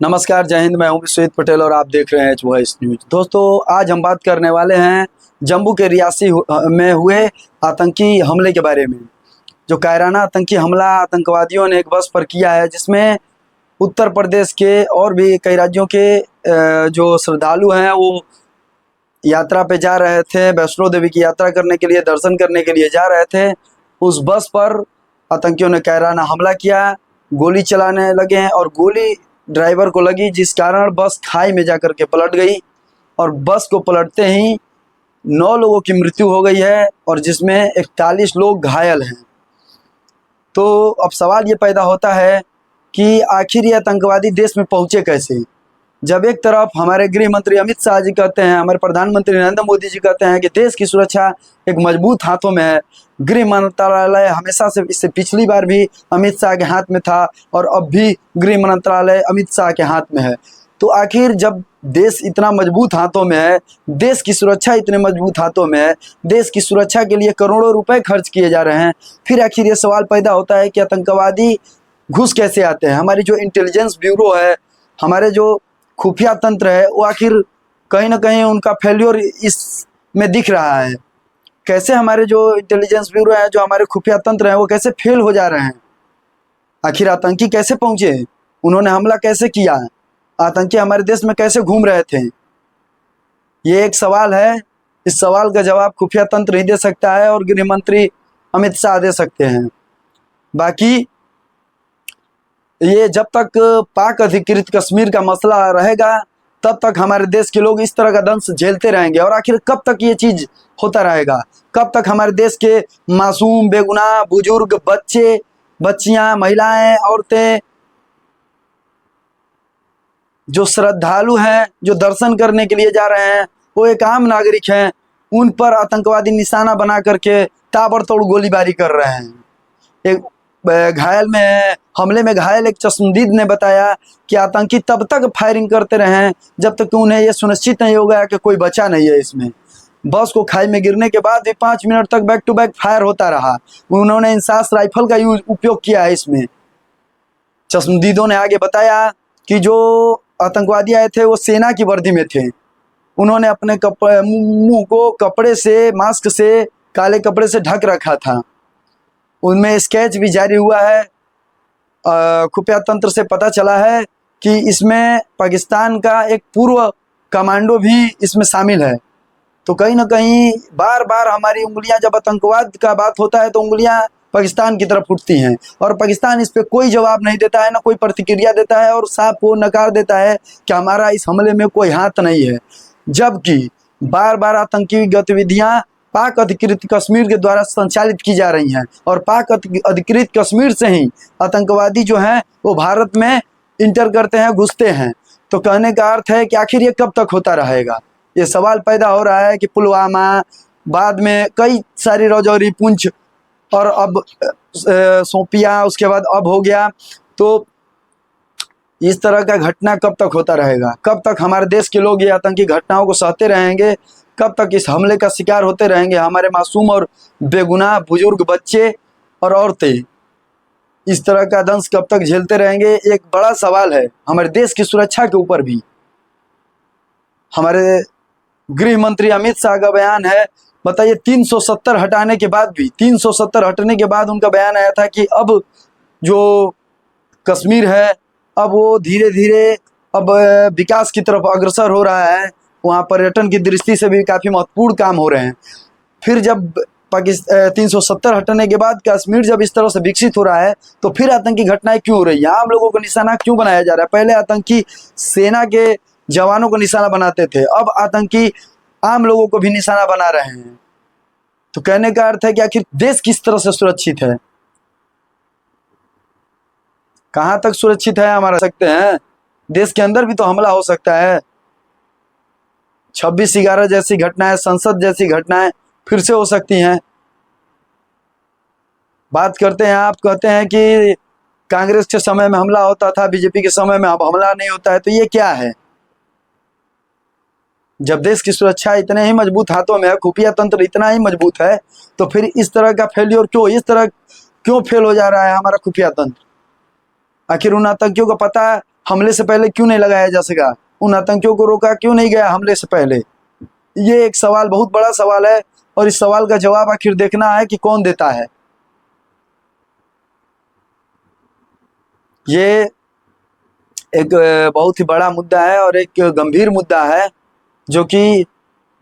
नमस्कार, जय हिंद। मैं हूं विश्वजीत पटेल और आप देख रहे हैं एच वॉइस न्यूज। दोस्तों, आज हम बात करने वाले हैं जम्मू के रियासी में हुए आतंकी हमले के बारे में। जो कायराना आतंकी हमला आतंकवादियों ने एक बस पर किया है, जिसमें उत्तर प्रदेश के और भी कई राज्यों के जो श्रद्धालु हैं वो यात्रा पे जा रहे थे। वैष्णो देवी की यात्रा करने के लिए, दर्शन करने के लिए जा रहे थे। उस बस पर आतंकियों ने कायराना हमला किया, गोली चलाने लगे हैं और गोली ड्राइवर को लगी, जिस कारण बस खाई में जाकर के पलट गई और बस को पलटते ही 9 लोगों की मृत्यु हो गई है और जिसमें 41 लोग घायल हैं। तो अब सवाल ये पैदा होता है कि आखिर ये आतंकवादी देश में पहुँचे कैसे? जब एक तरफ हमारे गृह मंत्री अमित शाह जी कहते हैं, हमारे प्रधानमंत्री नरेंद्र मोदी जी कहते हैं कि देश की सुरक्षा एक मजबूत हाथों में है। गृह मंत्रालय हमेशा से, इससे पिछली बार भी अमित शाह के हाथ में था और अब भी गृह मंत्रालय अमित शाह के हाथ में है। तो आखिर जब देश इतना मजबूत हाथों में है, देश की सुरक्षा इतने मजबूत हाथों में है, देश की सुरक्षा के लिए करोड़ों रुपए खर्च किए जा रहे हैं, फिर आखिर ये सवाल पैदा होता है कि आतंकवादी घुस कैसे आते हैं? हमारी जो इंटेलिजेंस ब्यूरो है, हमारे जो खुफिया तंत्र है, वो आखिर कहीं ना कहीं उनका फेल्योर इसमें दिख रहा है। कैसे हमारे जो इंटेलिजेंस ब्यूरो है, जो हमारे खुफिया तंत्र हैं, वो कैसे फेल हो जा रहे हैं? आखिर आतंकी कैसे पहुंचे? उन्होंने हमला कैसे किया? आतंकी हमारे देश में कैसे घूम रहे थे? ये एक सवाल है। इस सवाल का जवाब खुफिया तंत्र ही दे सकता है और गृह मंत्री अमित शाह दे सकते हैं। बाकी ये जब तक पाक अधिकृत कश्मीर का मसला रहेगा, तब तक हमारे देश के लोग इस तरह का दंश झेलते रहेंगे। और आखिर कब तक ये चीज़ होता रहेगा? कब तक हमारे देश के मासूम, बेगुनाह, बुजुर्ग, बच्चे, बच्चियां, महिलाएं, औरतें, जो श्रद्धालु हैं, जो दर्शन करने के लिए जा रहे हैं, वो एक आम नागरिक हैं, उन पर आतंकवादी निशाना बना करके ताबड़तोड़ गोलीबारी कर रहे हैं। एक घायल में हमले में घायल एक चश्मदीद ने बताया कि आतंकी तब तक फायरिंग करते रहे जब तक कि उन्हें यह सुनिश्चित नहीं हो गया कि कोई बचा नहीं है इसमें। बस को खाई में गिरने के बाद भी 5 मिनट तक बैक टू बैक फायर होता रहा। उन्होंने इंसास राइफल का उपयोग किया है इसमें। चश्मदीदों ने आगे बताया कि जो आतंकवादी आए थे वो सेना की वर्दी में थे। उन्होंने अपने मुंह को कपड़े से, मास्क से, काले कपड़े से ढक रखा था। उनमें स्केच भी जारी हुआ है। खुफिया तंत्र से पता चला है कि इसमें पाकिस्तान का एक पूर्व कमांडो भी इसमें शामिल है। तो कहीं ना कहीं बार बार हमारी उंगलियां, जब आतंकवाद का बात होता है तो उंगलियां पाकिस्तान की तरफ उठती हैं और पाकिस्तान इस पे कोई जवाब नहीं देता है, ना कोई प्रतिक्रिया देता है और साफ वो नकार देता है कि हमारा इस हमले में कोई हाथ नहीं है। जबकि बार बार आतंकी गतिविधियां पाक अधिकृत कश्मीर के द्वारा संचालित की जा रही हैं और पाक अधिकृत कश्मीर से ही आतंकवादी जो हैं वो भारत में इंटर करते हैं, घुसते हैं। तो कहने का अर्थ है कि आखिर ये कब तक होता रहेगा? ये सवाल पैदा हो रहा है कि पुलवामा, बाद में कई सारी रजौरी, पुंछ और अब शोपियां, उसके बाद अब हो गया। तो इस तरह का घटना कब तक होता रहेगा? कब तक हमारे देश के लोग ये आतंकी घटनाओं को सहते रहेंगे? कब तक इस हमले का शिकार होते रहेंगे हमारे मासूम और बेगुनाह बुजुर्ग, बच्चे और औरतें? इस तरह का दंश कब तक झेलते रहेंगे? एक बड़ा सवाल है हमारे देश की सुरक्षा के ऊपर भी। हमारे गृह मंत्री अमित शाह का बयान है, बताइए, 370 हटाने के बाद भी, 370 हटने के बाद उनका बयान आया था कि अब जो कश्मीर है, अब वो धीरे धीरे अब विकास की तरफ अग्रसर हो रहा है। वहाँ पर्यटन की दृष्टि से भी काफ़ी महत्वपूर्ण काम हो रहे हैं। फिर जब 370 हटने के बाद कश्मीर जब इस तरह से विकसित हो रहा है, तो फिर आतंकी घटनाएं क्यों हो रही है? आम लोगों को निशाना क्यों बनाया जा रहा है? पहले आतंकी सेना के जवानों को निशाना बनाते थे, अब आतंकी आम लोगों को भी निशाना बना रहे हैं। तो कहने का अर्थ है कि आखिर देश किस तरह से सुरक्षित है? कहाँ तक सुरक्षित है हमारा? सकते हैं देश के अंदर भी तो हमला हो सकता है। 26/11 जैसी घटनाएं, संसद जैसी घटनाएं फिर से हो सकती हैं। बात करते हैं, आप कहते हैं कि कांग्रेस के समय में हमला होता था, बीजेपी के समय में अब हमला नहीं होता है, तो ये क्या है? जब देश की सुरक्षा इतने ही मजबूत हाथों में है, खुफिया तंत्र इतना ही मजबूत है, तो फिर इस तरह का फेल्योर क्यों, इस तरह क्यों फेल हो जा रहा है हमारा खुफिया तंत्र? आखिर उन आतंकियों को पता हमले से पहले क्यों नहीं लगाया जा सका? उन आतंकियों को रोका क्यों नहीं गया हमले से पहले? ये एक सवाल, बहुत बड़ा सवाल है, और इस सवाल का जवाब आखिर देखना है कि कौन देता है। ये एक बहुत ही बड़ा मुद्दा है और एक गंभीर मुद्दा है जो कि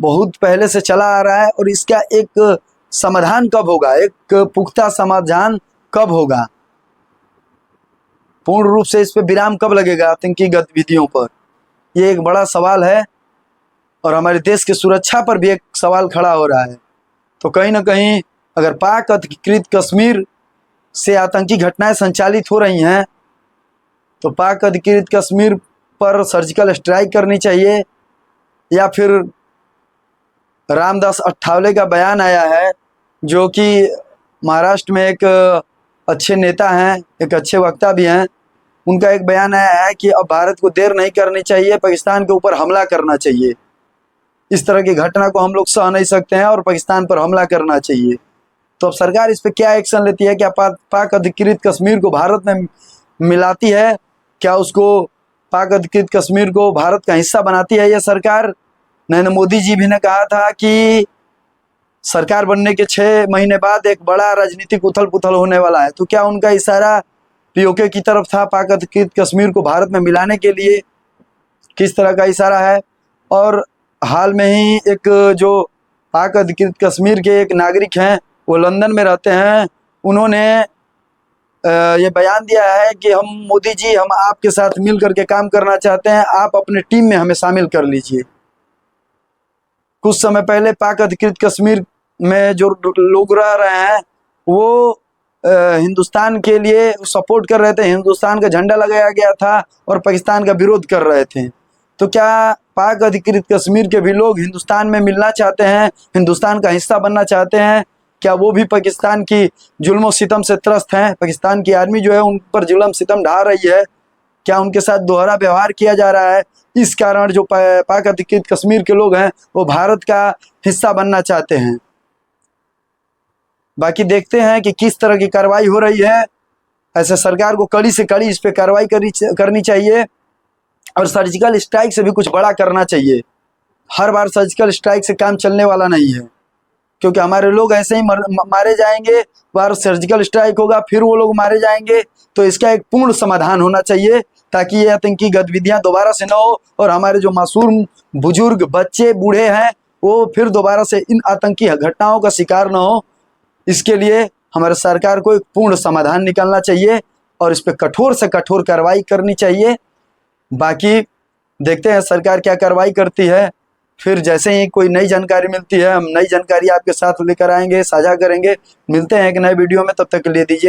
बहुत पहले से चला आ रहा है, और इसका एक समाधान कब होगा, एक पुख्ता समाधान कब होगा, पूर्ण रूप से इस पे विराम कब लगेगा आतंकी गतिविधियों पर, ये एक बड़ा सवाल है। और हमारे देश की सुरक्षा पर भी एक सवाल खड़ा हो रहा है। तो कहीं ना कहीं अगर पाक अधिकृत कश्मीर से आतंकी घटनाएं संचालित हो रही हैं तो पाक अधिकृत कश्मीर पर सर्जिकल स्ट्राइक करनी चाहिए, या फिर रामदास अठावले का बयान आया है जो कि महाराष्ट्र में एक अच्छे नेता हैं, एक अच्छे वक्ता भी हैं, उनका एक बयान आया है कि अब भारत को देर नहीं करनी चाहिए, पाकिस्तान के ऊपर हमला करना चाहिए। इस तरह की घटना को हम लोग सह नहीं सकते हैं और पाकिस्तान पर हमला करना चाहिए। तो अब सरकार इस पर क्या एक्शन लेती है? क्या पाक अधिकृत कश्मीर को भारत में मिलाती है? क्या उसको पाक अधिकृत कश्मीर को भारत का हिस्सा बनाती है ये सरकार? नरेंद्र मोदी जी भी ने कहा था कि सरकार बनने के 6 महीने बाद एक बड़ा राजनीतिक उथल पुथल होने वाला है। तो क्या उनका इशारा पीओके की तरफ था, पाक अधिकृत कश्मीर को भारत में मिलाने के लिए? किस तरह का इशारा है? और हाल में ही एक जो पाक अधिकृत कश्मीर के एक नागरिक हैं, वो लंदन में रहते हैं, उन्होंने ये बयान दिया है कि हम मोदी जी, हम आपके साथ मिल करके काम करना चाहते हैं, आप अपने टीम में हमें शामिल कर लीजिए। कुछ समय पहले पाक अधिकृत कश्मीर में जो लोग रह रहे हैं वो हिंदुस्तान के लिए सपोर्ट कर रहे थे, हिंदुस्तान का झंडा लगाया गया था और पाकिस्तान का विरोध कर रहे थे। तो क्या पाक अधिकृत कश्मीर के भी लोग हिंदुस्तान में मिलना चाहते हैं, हिंदुस्तान का हिस्सा बनना चाहते हैं? क्या वो भी पाकिस्तान की जुल्म सितम से त्रस्त हैं? पाकिस्तान की आर्मी जो है उन पर जुल्म सितम ढा रही है, क्या उनके साथ दोहरा व्यवहार किया जा रहा है? इस कारण जो पाक अधिकृत कश्मीर के लोग हैं वो भारत का हिस्सा बनना चाहते हैं। बाकी देखते हैं कि किस तरह की कार्रवाई हो रही है। ऐसे सरकार को कड़ी से कड़ी इस पे कार्रवाई करनी चाहिए, और सर्जिकल स्ट्राइक से भी कुछ बड़ा करना चाहिए। हर बार सर्जिकल स्ट्राइक से काम चलने वाला नहीं है, क्योंकि हमारे लोग ऐसे ही मारे जाएंगे, बार सर्जिकल स्ट्राइक होगा फिर वो लोग मारे जाएंगे। तो इसका एक पूर्ण समाधान होना चाहिए ताकि ये आतंकी गतिविधियां दोबारा से न हो, और हमारे जो मासूम बुजुर्ग, बच्चे, बूढ़े हैं वो फिर दोबारा से इन आतंकी घटनाओं का शिकार न हो। इसके लिए हमारे सरकार को एक पूर्ण समाधान निकालना चाहिए और इस पर कठोर से कठोर कार्रवाई करनी चाहिए। बाकी देखते हैं सरकार क्या कार्रवाई करती है। फिर जैसे ही कोई नई जानकारी मिलती है हम नई जानकारी आपके साथ लेकर आएंगे, साझा करेंगे। मिलते हैं एक नए वीडियो में, तब तक के लिए दीजिए।